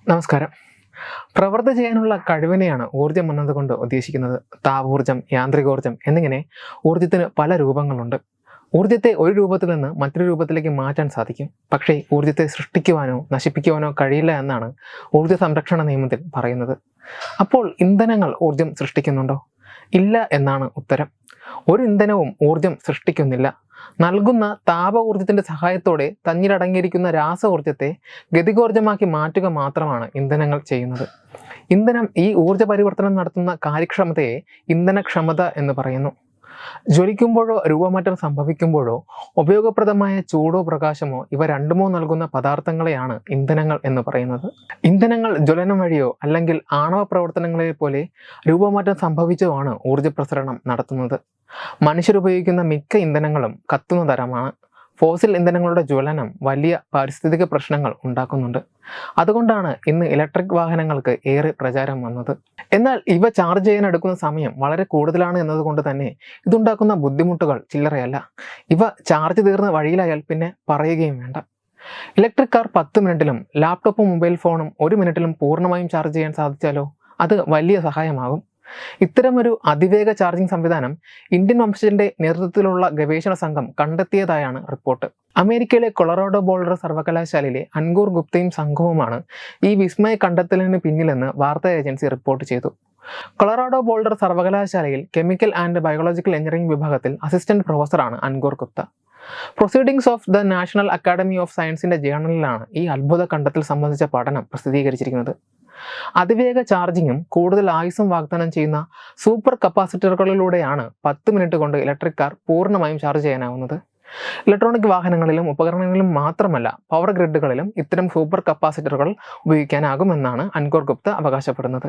നമസ്കാരം. പ്രവൃത്തി ചെയ്യാനുള്ള കഴിവിനെയാണ് ഊർജ്ജം എന്നതുകൊണ്ട് ഉദ്ദേശിക്കുന്നത്. താപോർജ്ജം, യാന്ത്രികോർജ്ജം എന്നിങ്ങനെ ഊർജ്ജത്തിന് പല രൂപങ്ങളുണ്ട്. ഊർജ്ജത്തെ ഒരു രൂപത്തിൽ നിന്ന് മറ്റൊരു രൂപത്തിലേക്ക് മാറ്റാൻ സാധിക്കും. പക്ഷേ ഊർജ്ജത്തെ സൃഷ്ടിക്കുവാനോ നശിപ്പിക്കുവാനോ കഴിയില്ല എന്നാണ് ഊർജ്ജ സംരക്ഷണ നിയമത്തിൽ പറയുന്നത്. അപ്പോൾ ഇന്ധനങ്ങൾ ഊർജ്ജം സൃഷ്ടിക്കുന്നുണ്ടോ? ഇല്ല എന്നാണ് ഉത്തരം. ഒരു ഇന്ധനവും ഊർജ്ജം സൃഷ്ടിക്കുന്നില്ല. നൽകുന്ന താപ ഊർജ്ജത്തിന്റെ സഹായത്തോടെ തന്നിലടങ്ങിയിരിക്കുന്ന രാസ ഊർജ്ജത്തെ ഗതികോർജ്ജമാക്കി മാറ്റുക മാത്രമാണ് ഇന്ധനങ്ങൾ ചെയ്യുന്നത്. ഇന്ധനം ഈ ഊർജ്ജ പരിവർത്തനം നടത്തുന്ന കാര്യക്ഷമതയെ ഇന്ധനക്ഷമത എന്ന് പറയുന്നു. ജ്വലിക്കുമ്പോഴോ രൂപമാറ്റം സംഭവിക്കുമ്പോഴോ ഉപയോഗപ്രദമായ ചൂടോ പ്രകാശമോ ഇവ രണ്ടുമോ നൽകുന്ന പദാർത്ഥങ്ങളെയാണ് ഇന്ധനങ്ങൾ എന്ന് പറയുന്നത്. ഇന്ധനങ്ങൾ ജ്വലനം വഴിയോ അല്ലെങ്കിൽ ആണവ പ്രവർത്തനങ്ങളെ പോലെ രൂപമാറ്റം സംഭവിച്ചോ ആണ് ഊർജ്ജ പ്രസരണം നടത്തുന്നത്. മനുഷ്യരുപയോഗിക്കുന്ന മിക്ക ഇന്ധനങ്ങളും കത്തുന്ന തരമാണ്. ഫോസിൽ ഇന്ധനങ്ങളുടെ ജ്വലനം വലിയ പാരിസ്ഥിതിക പ്രശ്നങ്ങൾ ഉണ്ടാക്കുന്നുണ്ട്. അതുകൊണ്ടാണ് ഇന്ന് ഇലക്ട്രിക് വാഹനങ്ങൾക്ക് ഏറെ പ്രചാരം വന്നത്. എന്നാൽ ഇവ ചാർജ് ചെയ്യാൻ എടുക്കുന്ന സമയം വളരെ കൂടുതലാണ് എന്നതുകൊണ്ട് തന്നെ ഇതുണ്ടാക്കുന്ന ബുദ്ധിമുട്ടുകൾ ചില്ലറയല്ല. ഇവ ചാർജ് തീർന്ന വഴിയിലായാൽ പിന്നെ പറയുകയും വേണ്ട. ഇലക്ട്രിക് കാർ 10 മിനിറ്റിലും ലാപ്ടോപ്പും മൊബൈൽ ഫോണും 1 മിനിറ്റിലും പൂർണ്ണമായും ചാർജ് ചെയ്യാൻ സാധിച്ചാലോ അത് വലിയ സഹായമാകും. ഇത്തരമൊരു അതിവേഗ ചാർജിംഗ് സംവിധാനം ഇന്ത്യൻ വംശജന്റെ നേതൃത്വത്തിലുള്ള ഗവേഷണ സംഘം കണ്ടെത്തിയതായാണ് റിപ്പോർട്ട്. അമേരിക്കയിലെ കൊളറാഡോ ബോൾഡർ സർവകലാശാലയിലെ അൻകൂർ ഗുപ്തയും സംഘവുമാണ് ഈ വിസ്മയ കണ്ടെത്തലിന് പിന്നിലെന്ന് വാർത്താ ഏജൻസി റിപ്പോർട്ട് ചെയ്തു. കൊളറാഡോ ബോൾഡർ സർവകലാശാലയിൽ കെമിക്കൽ ആൻഡ് ബയോളജിക്കൽ എഞ്ചിനീയറിംഗ് വിഭാഗത്തിൽ അസിസ്റ്റന്റ് പ്രൊഫസറാണ് Ankur Gupta. Proceedings of the national academy of സയൻസിന്റെ ജേണലിലാണ് ഈ അത്ഭുത കണ്ടെത്തൽ സംബന്ധിച്ച പഠനം പ്രസിദ്ധീകരിച്ചിരിക്കുന്നത്. അതിവേഗ ചാർജിങ്ങും കൂടുതൽ ആയുസ്സും വാഗ്ദാനം ചെയ്യുന്ന സൂപ്പർ കപ്പാസിറ്ററുകളിലൂടെയാണ് 10 മിനിറ്റ് കൊണ്ട് ഇലക്ട്രിക് കാർ പൂർണ്ണമായും ചാർജ് ചെയ്യാനാവുന്നത്. ഇലക്ട്രോണിക് വാഹനങ്ങളിലും ഉപകരണങ്ങളിലും മാത്രമല്ല പവർ ഗ്രിഡുകളിലും ഇത്തരം സൂപ്പർ കപ്പാസിറ്ററുകൾ ഉപയോഗിക്കാനാകുമെന്നാണ് അൻകൂർ ഗുപ്ത അവകാശപ്പെടുന്നത്.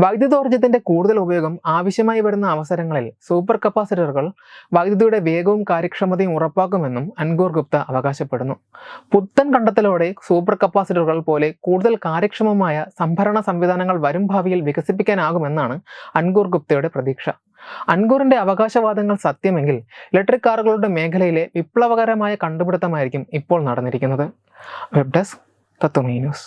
വൈദ്യുതോർജ്ജത്തിന്റെ കൂടുതൽ ഉപയോഗം ആവശ്യമായി വരുന്ന അവസരങ്ങളിൽ സൂപ്പർ കപ്പാസിറ്ററുകൾ വൈദ്യുതിയുടെ വേഗവും കാര്യക്ഷമതയും ഉറപ്പാക്കുമെന്നും അൻകൂർ ഗുപ്ത അവകാശപ്പെടുന്നു. പുത്തൻ കണ്ടെത്തലോടെ സൂപ്പർ കപ്പാസിറ്ററുകൾ പോലെ കൂടുതൽ കാര്യക്ഷമമായ സംഭരണ സംവിധാനങ്ങൾ വരും ഭാവിയിൽ വികസിപ്പിക്കാനാകുമെന്നാണ് അൻകൂർ ഗുപ്തയുടെ പ്രതീക്ഷ. അൻകൂറിന്റെ അവകാശവാദങ്ങൾ സത്യമെങ്കിൽ ഇലക്ട്രിക് കാറുകളുടെ മേഖലയിലെ വിപ്ലവകരമായ കണ്ടുപിടുത്തമായിരിക്കും ഇപ്പോൾ നടന്നിരിക്കുന്നത്. വെബ് ഡെസ്ക് തത്വമൈ ന്യൂസ്.